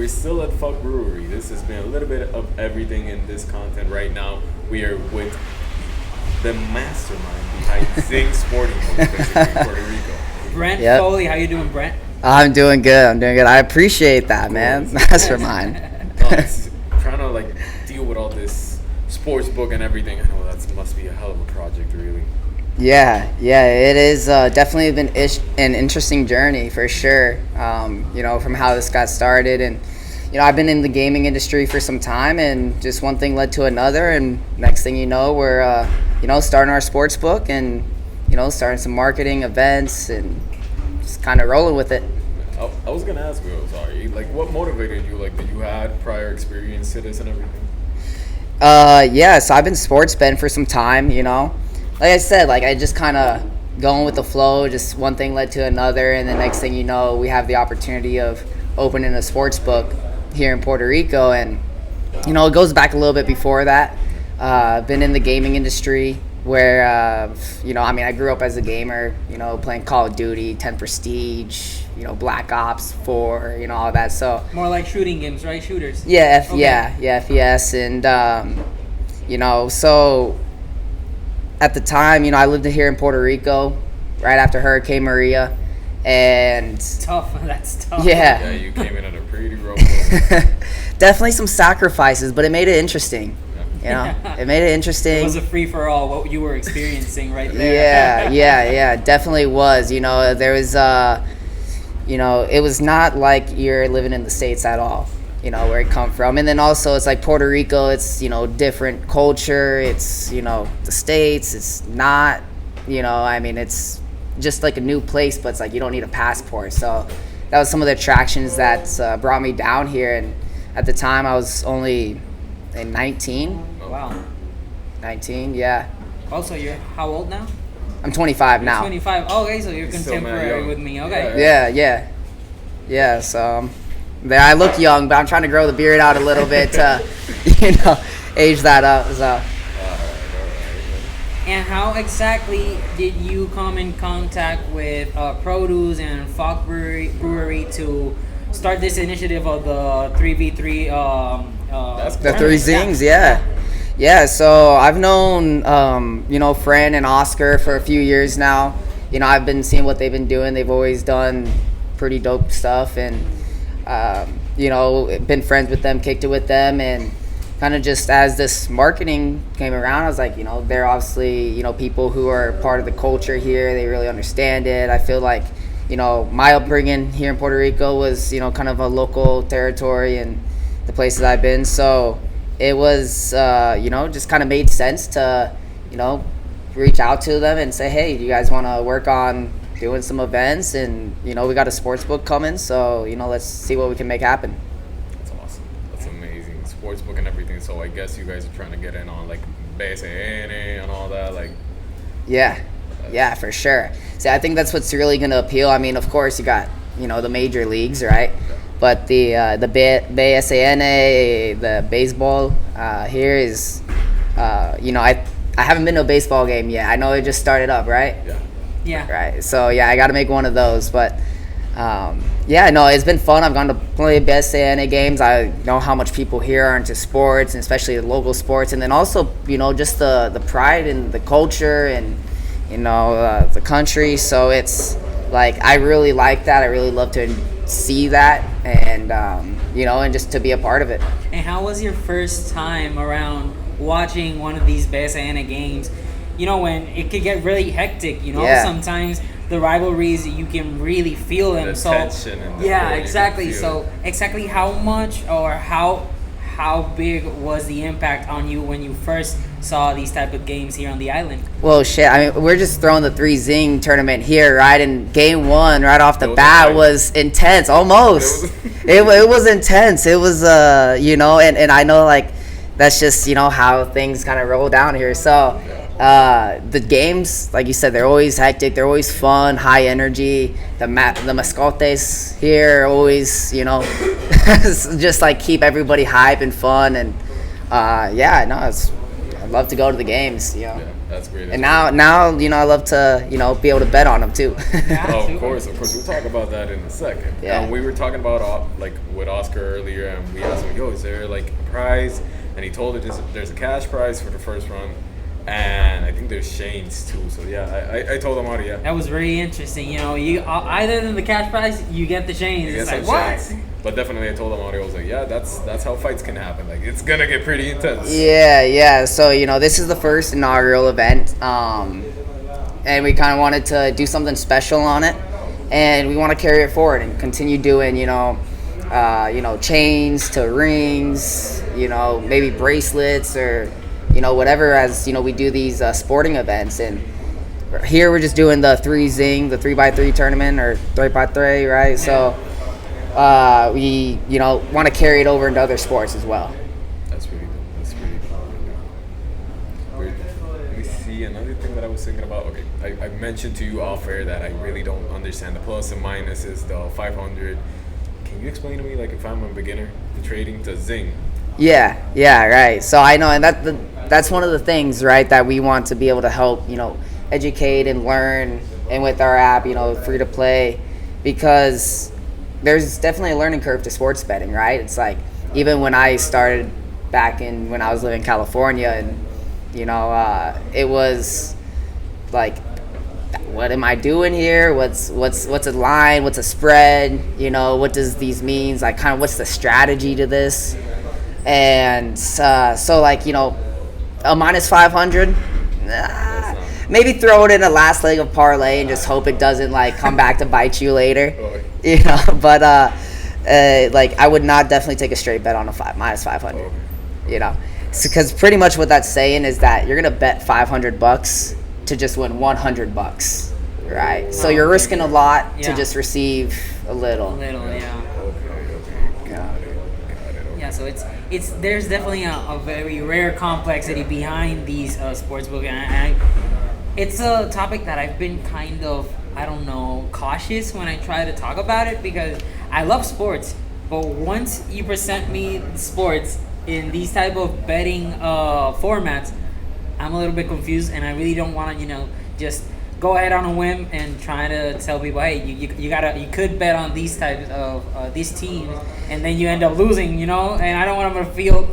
we're still at Fuck Brewery. This has been a little bit of everything in this content. Right now, we are with the mastermind behind Zing Sporting Goods, basically in Puerto Rico. Brent Foley, how you doing, Brent? I'm doing good. I appreciate that, man. Mastermind. No, it's trying to like deal with all this sports book and everything. I know that must be a hell of a project, really. Yeah, it is definitely been an interesting journey for sure. From how this got started, and I've been in the gaming industry for some time, and just one thing led to another, and next thing you know, we're starting our sports book and starting some marketing events and just kind of rolling with it. I was gonna ask you, sorry, like what motivated you? Like, did you had prior experience to this and everything? So I've been sports betting for some time. Like I said, like I just kind of going with the flow. Just one thing led to another, and the next thing you know, we have the opportunity of opening a sports book here in Puerto Rico, and it goes back a little bit before that. Been in the gaming industry where I grew up as a gamer, playing Call of Duty, 10 Prestige, Black Ops 4, all that. So more like shooting games, right? Shooters. Yeah, FPS, and so at the time, I lived here in Puerto Rico right after Hurricane Maria, and tough. That's tough. Yeah, you came in at a pretty rough moment. Definitely some sacrifices, but it made it interesting. It made it interesting. It was a free for all. What you were experiencing right there. Yeah, definitely was. There was it was not like you're living in the States at all. Where it come from. And then also it's like Puerto Rico, it's, different culture. It's, the States, it's not, it's just like a new place, but it's like you don't need a passport. So that was some of the attractions that brought me down here. And at the time I was only 19. Oh, wow. 19, yeah. Also, you're how old now? I'm 25 now. 25. Oh, okay, so you're contemporary with me. Okay. Yeah, so... I look young, but I'm trying to grow the beard out a little bit to, age that up. So. And how exactly did you come in contact with Produce and Fog Brewery to start this initiative of the 3v3? The three Zings, yeah. So I've known, Fran and Oscar for a few years now. I've been seeing what they've been doing. They've always done pretty dope stuff, and been friends with them, kicked it with them, and kind of just as this marketing came around, I was like, they're obviously, people who are part of the culture here. They really understand it. I feel like, my upbringing here in Puerto Rico was, kind of a local territory and the places I've been. So it was, just kind of made sense to, reach out to them and say, hey, do you guys want to work on doing some events? And we got a sports book coming, so let's see what we can make happen. That's awesome. That's amazing. Sports book and everything. So I guess you guys are trying to get in on like BSN and all that, like. Yeah, for sure. See, I think that's what's really going to appeal. I mean, of course, you got the major leagues, right? But the BSN, the baseball here is, I haven't been to a baseball game yet. I know it just started up, right? Yeah. Right. So I got to make one of those. But it's been fun. I've gone to plenty of BSN games. I know how much people here are into sports, and especially the local sports. And then also, just the pride and the culture and the country. So it's like I really like that. I really love to see that, and and just to be a part of it. And how was your first time around watching one of these BSN games? When it could get really hectic, sometimes the rivalries, you can really feel them. The so tension in the yeah, court, exactly. So exactly how much or how big was the impact on you when you first saw these type of games here on the island? Well, shit. I mean, we're just throwing the 3 Zing tournament here, right? And game 1, right off the bat, was intense. Almost. It was intense. It was, and I know, like, that's just, how things kind of roll down here. So, the games, like you said, they're always hectic. They're always fun, high energy. The mascotes here always, just like keep everybody hype and fun. And I love to go to the games. Yeah, that's great. And now I love to be able to bet on them too. Oh, of course. We'll talk about that in a second. Yeah. We were talking about like with Oscar earlier, and we asked him, "Yo, is there like a prize?" And he told us there's a cash prize for the first run, and I think there's chains too. So yeah, I told him how to. Yeah. That was very interesting. You either than the cash prize, you get the chains. You It's get like some what? chains. But definitely, I told him audio. I was like, yeah, that's how fights can happen. Like, it's gonna get pretty intense. Yeah. So this is the first inaugural event, and we kind of wanted to do something special on it, and we want to carry it forward and continue doing chains to rings, maybe bracelets or whatever as we do these sporting events. And here we're just doing the 3 3x3 tournament or 3x3, right? Yeah. So. We want to carry it over into other sports as well. That's pretty cool. Let me see another thing that I was thinking about. Okay, I mentioned to you off air that I really don't understand the plus and minuses, the 500. Can you explain to me, like, if I'm a beginner in trading, to Zing? Yeah, right. So I know, and that's one of the things, right, that we want to be able to help educate and learn, and with our app, free to play, because there's definitely a learning curve to sports betting, right? It's like, even when I started back when I was living in California, and it was like, what am I doing here? What's a line? What's a spread? What does these means? Like, kind of what's the strategy to this? And so like, a minus 500, maybe throw it in a last leg of parlay and just hope it doesn't like come back to bite you later. But like, I would not definitely take a straight bet on a minus 500. Because pretty much what that's saying is that you're gonna bet $500 to just win $100, right? So you're risking a lot to just receive a little. Yeah. Okay. Got it. Yeah, so it's there's definitely a very rare complexity behind these sportsbook, and it's a topic that I've been kind of, I don't know, cautious when I try to talk about it, because I love sports, but once you present me sports in these type of betting formats, I'm a little bit confused, and I really don't want to, just go ahead on a whim and try to tell people, hey, you could bet on these types of these teams, and then you end up losing, and I don't want them to feel,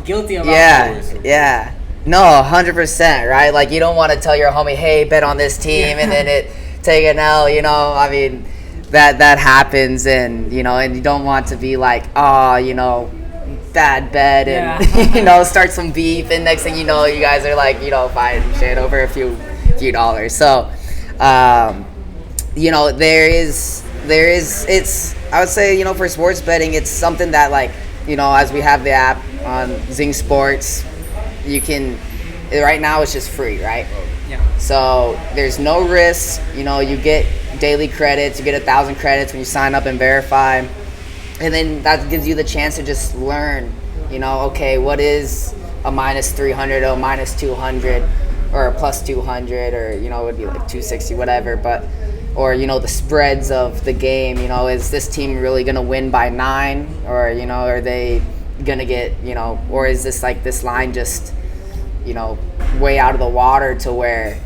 guilty about it. Yeah. No, 100%, right? Like, you don't want to tell your homie, hey, bet on this team, and then it take an L, I mean, that happens, and, and you don't want to be like, bad bet, and, start some beef, and next thing you know, you guys are like, fighting shit over a few dollars. So, it's, I would say, for sports betting, it's something that, like, as we have the app on Zing Sports, you can, right now it's just free, right? Yeah. So there's no risk. You get daily credits. You get 1,000 credits when you sign up and verify, and then that gives you the chance to just learn. Okay, what is a minus 300 or a minus 200 or a plus 200, or it would be like 260, whatever. But or the spreads of the game. Is this team really gonna win by 9, or are they gonna get or is this line just way out of the water to where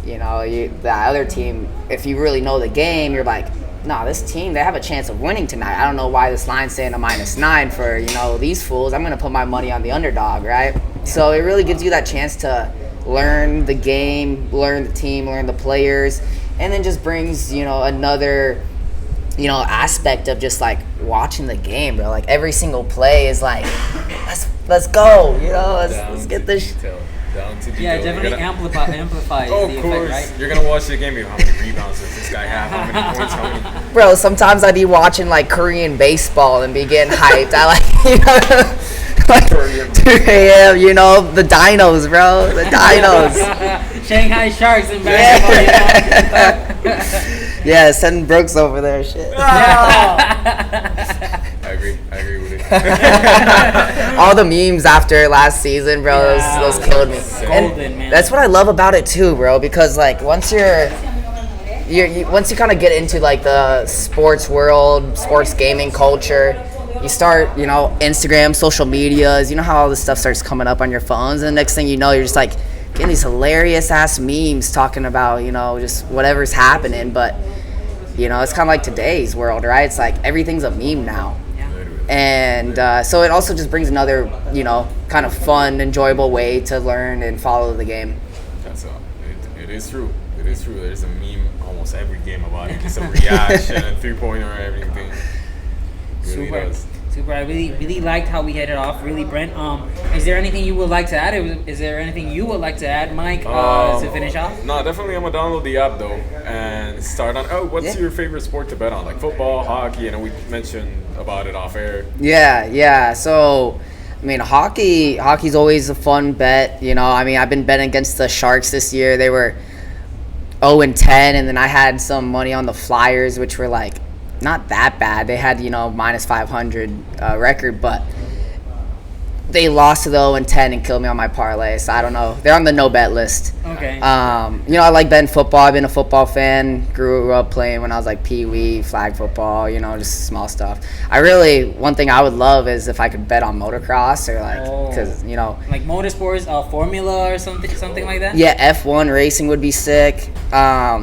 the other team, if you really know the game, you're like, nah, this team, they have a chance of winning tonight. I don't know why this line's saying a minus 9 for these fools. I'm gonna put my money on the underdog, right? So it really gives you that chance to learn the game, learn the team, learn the players, and then just brings another aspect of just like watching the game, bro. Like, every single play is like, let's go, let's get this. Down to detail. Yeah, definitely amplifies Oh, the of course. effect, right? You're gonna watch the game. How many rebounds does this guy have? How many points? How many? Bro, sometimes I'd be watching like Korean baseball and be getting hyped. I like 2 a.m. The dinos, bro. The dinos. Shanghai Sharks in basketball. Yeah, send Brooks over there. Shit. I agree with it. All the memes after last season, bro, those killed me. Golden, man. That's what I love about it too, bro, because like once you once you kind of get into like the sports world, sports gaming culture, you start, Instagram, social medias, how all this stuff starts coming up on your phones, and the next thing you know, you're just like getting these hilarious ass memes talking about, just whatever's happening. But, it's kind of like today's world, right? It's like everything's a meme now. And so it also just brings another, kind of fun, enjoyable way to learn and follow the game. That's it is true. It is true. There's a meme almost every game about it. It's a reaction and 3-pointer and everything. Super. I really liked how we hit it off. Really, Brent. Is there anything you would like to add? Is there anything you would like to add, Mike, to finish off? No, definitely. I'm gonna download the app though and start on. Oh, what's your favorite sport to bet on? Like football, hockey. We mentioned about it off air. Yeah. So, hockey's always a fun bet. I've been betting against the Sharks this year. They were 0-10, and then I had some money on the Flyers, which were like not that bad. They had, minus 500 record, but they lost to the 0-10 and killed me on my parlay. So I don't know. They're on the no bet list. Okay. I like betting football. I've been a football fan. Grew up playing when I was like pee-wee, flag football, just small stuff. One thing I would love is if I could bet on motocross or because, like motorsports, formula or something like that? Yeah, F1 racing would be sick. I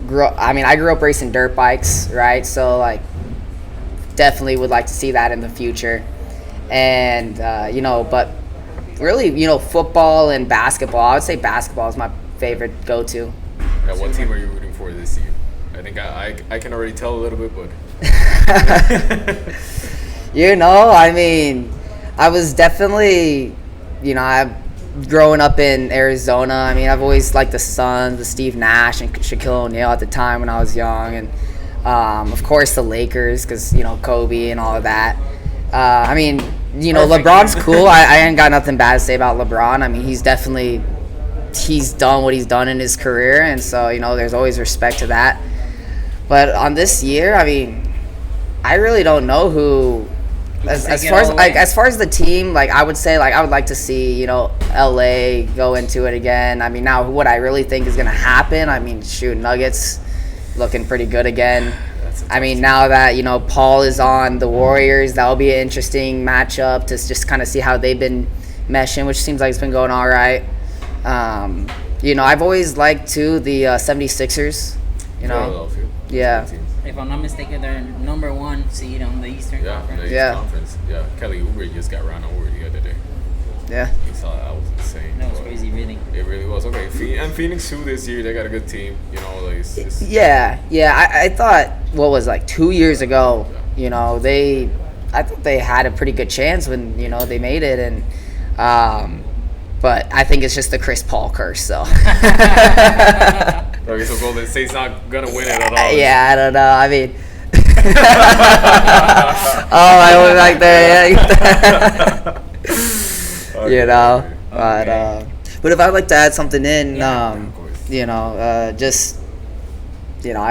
grew up racing dirt bikes, right? So, definitely would like to see that in the future. And, but really, football and basketball. I would say basketball is my favorite go-to. Yeah, what team are you rooting for this year? I think I can already tell a little bit, but... I was definitely, growing up in Arizona. I've always liked the Suns, the Steve Nash and Shaquille O'Neal at the time when I was young. And, of course, the Lakers because, Kobe and all of that. LeBron's cool. I ain't got nothing bad to say about LeBron. He's done what he's done in his career, and so there's always respect to that. But on this year, I really don't know who. As far as the team, I would say I would like to see LA go into it again. Now what I really think is gonna happen. Nuggets looking pretty good again. Now that, Paul is on the Warriors, that'll be an interesting matchup to just kind of see how they've been meshing, which seems like it's been going all right. I've always liked, too, the 76ers, Philadelphia. Yeah. If I'm not mistaken, they're number 1 seed on the Eastern Conference. The Conference. Yeah, Kelly Oubre just got run over the other day. Yeah. You saw that was insane. That was crazy, really. It really was. Okay, and Phoenix too this year, they got a good team. I thought, 2 years ago, I thought they had a pretty good chance when, they made it. And, but I think it's just the Chris Paul curse, so. Okay, so Golden State's not going to win it at all. Yeah, I don't know. I went back there, Okay. But if I'd like to add something in, of course. I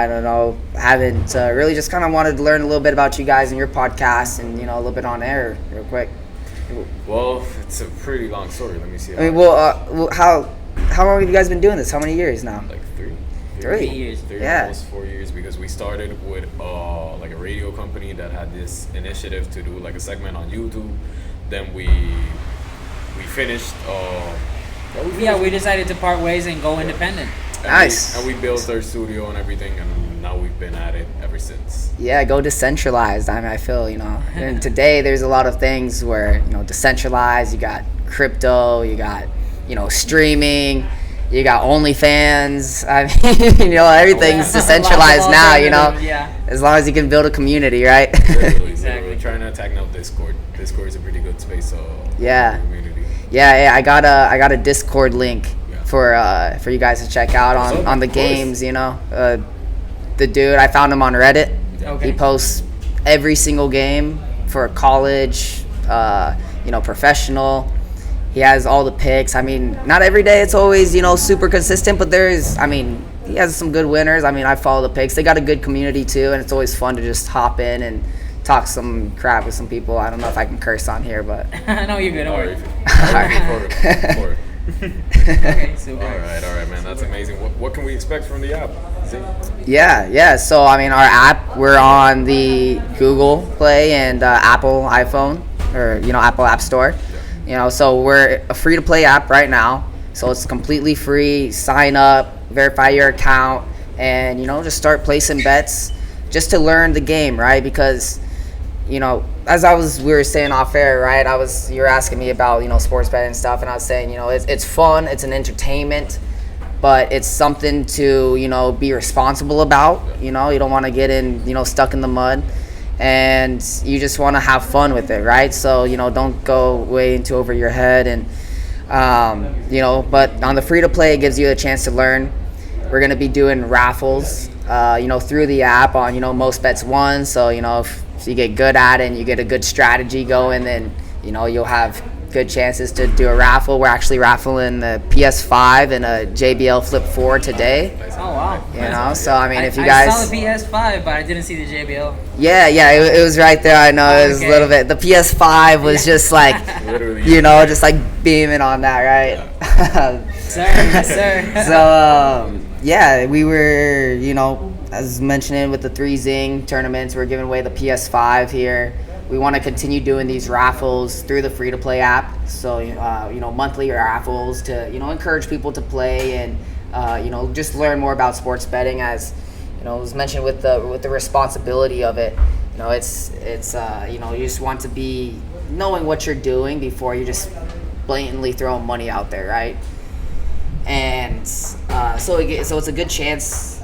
don't know, haven't really just kind of wanted to learn a little bit about you guys and your podcast and, a little bit on air real quick. Well, it's a pretty long story. Let me see. How long have you guys been doing this? How many years now? Like 3. 3 years. 3, Yeah. almost 4 years, because we started with a radio company that had this initiative to do a segment on YouTube. Then we finished. We decided to part ways and go independent. Nice. And we built our studio and everything, and now we've been at it ever since. Yeah, go decentralized. I feel, and today there's a lot of things where, decentralized. You got crypto, you got, streaming, you got OnlyFans. Everything's decentralized now, Yeah. as long as you can build a community, right? Exactly. We're trying to attack now Discord. Discord is a pretty good space, so Yeah. community. Yeah, I got a Discord link for you guys to check out on the games. The dude, I found him on Reddit. Okay. He posts every single game for college, professional. He has all the picks. Not every day it's always super consistent, but he has some good winners. I follow the picks. They got a good community too, and it's always fun to just hop in and talk some crap with some people. I don't know if I can curse on here, but No, you're good. Don't worry. Okay, super. All right, man. That's amazing. What can we expect from the app? Zing? Yeah. So I mean, our app, we're on the Google Play and Apple iPhone, or Apple App Store. So we're a free to play app right now. So it's completely free. Sign up, verify your account, and just start placing bets just to learn the game, right? Because as we were saying off air, right? You were asking me about sports betting and stuff, and I was saying it's fun, it's an entertainment, but it's something to be responsible about. You don't want to get in stuck in the mud, and you just want to have fun with it, right? So don't go way into over your head, and but on the free to play, it gives you a chance to learn. We're gonna be doing raffles through the app on most bets won. So if you get good at it and you get a good strategy going, then you'll have good chances to do a raffle. We're actually raffling the PS5 and a JBL Flip 4 today. Oh wow! So I mean, if you I guys saw the PS5, but I didn't see the JBL. Yeah, it was right there. I know it was a little bit. The PS5 was just like Literally. just like beaming on that, right? Sir, yes, sir. So we were as mentioned with the 3 Zing tournaments, we're giving away the PS5 here. We want to continue doing these raffles through the free to play app. So monthly raffles to encourage people to play and just learn more about sports betting. As it was mentioned with the responsibility of it. It's you just want to be knowing what you're doing before you just blatantly throwing money out there, right? And so it's a good chance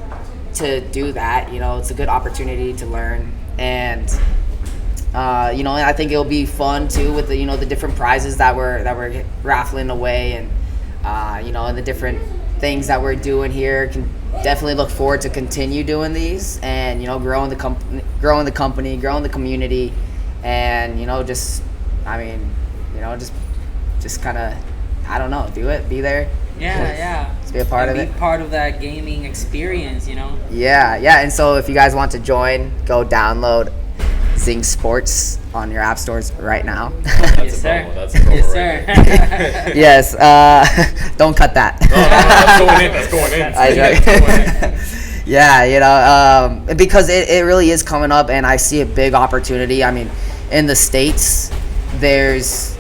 to do that. It's a good opportunity to learn, and and I think it'll be fun too with the different prizes that we're raffling away, and and the different things that we're doing here. Can definitely look forward to continue doing these, and growing the company, growing the community, and just kind of, I don't know, do it, be there. Yeah. Just be a part of it. Be part of that gaming experience, Yeah. And so if you guys want to join, go download Zing Sports on your app stores right now. Yes, sir. That's a promo Yes, right sir. Yes. Don't cut that. No, that's going in. That's going in. Yeah, because it really is coming up, and I see a big opportunity. I mean, in the States, there's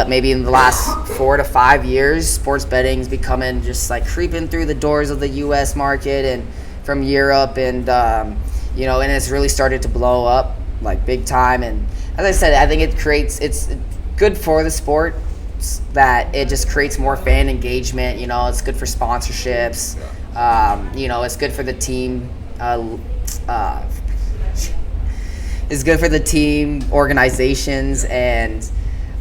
maybe in the last 4 to 5 years, sports betting's becoming just like creeping through the doors of the U.S. market and from Europe, and and it's really started to blow up like big time. And as I said, I think it's good for the sport that it just creates more fan engagement. It's good for sponsorships. It's good for the team. It's good for the team organizations, and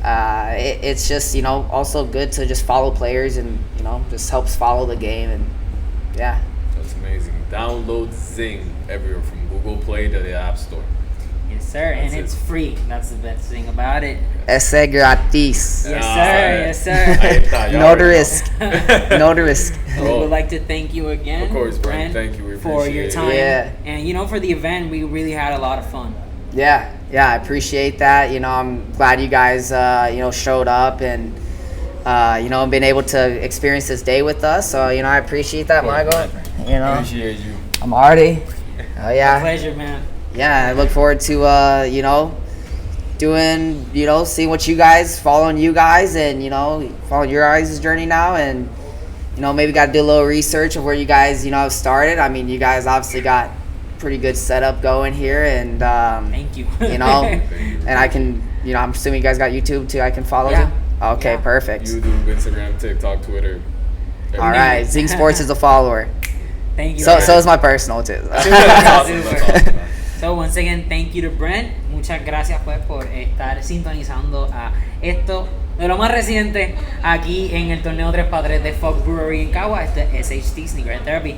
it's just also good to just follow players, and just helps follow the game. And That's amazing. Download Zing everywhere from Google Play to the App Store. Yes, sir. And it's free. That's the best thing about it. Ese gratis. Yes, sir. Ahí está, ya No already risk. know. No risk. We would like to thank you again, Of course, Brent. Brent, Thank you. We for your appreciate it. time. Yeah. And for the event, we really had a lot of fun. Yeah, I appreciate that. I'm glad you guys, showed up, and been able to experience this day with us. So, I appreciate that, Michael. Appreciate you. I'm Artie. Oh yeah. Pleasure, man. Yeah, I look forward to doing, seeing what following you guys, and following your guys' journey now, and maybe got to do a little research of where you guys have started. I mean, you guys obviously got pretty good setup going here, and Thank you. and I can, I'm assuming you guys got YouTube too. I can follow Yeah. too. Okay, Yeah. perfect. YouTube, Instagram, TikTok, Twitter. All right, Zing Sports is a follower. Thank you. So Brent. is my personal too. That's awesome. That's awesome. So once again, thank you to Brent. Muchas gracias pues por estar sintonizando a esto de lo más reciente aquí en el torneo 3x3 de Fox Brewery en Cagua. Este es SHT Sneaker Therapy.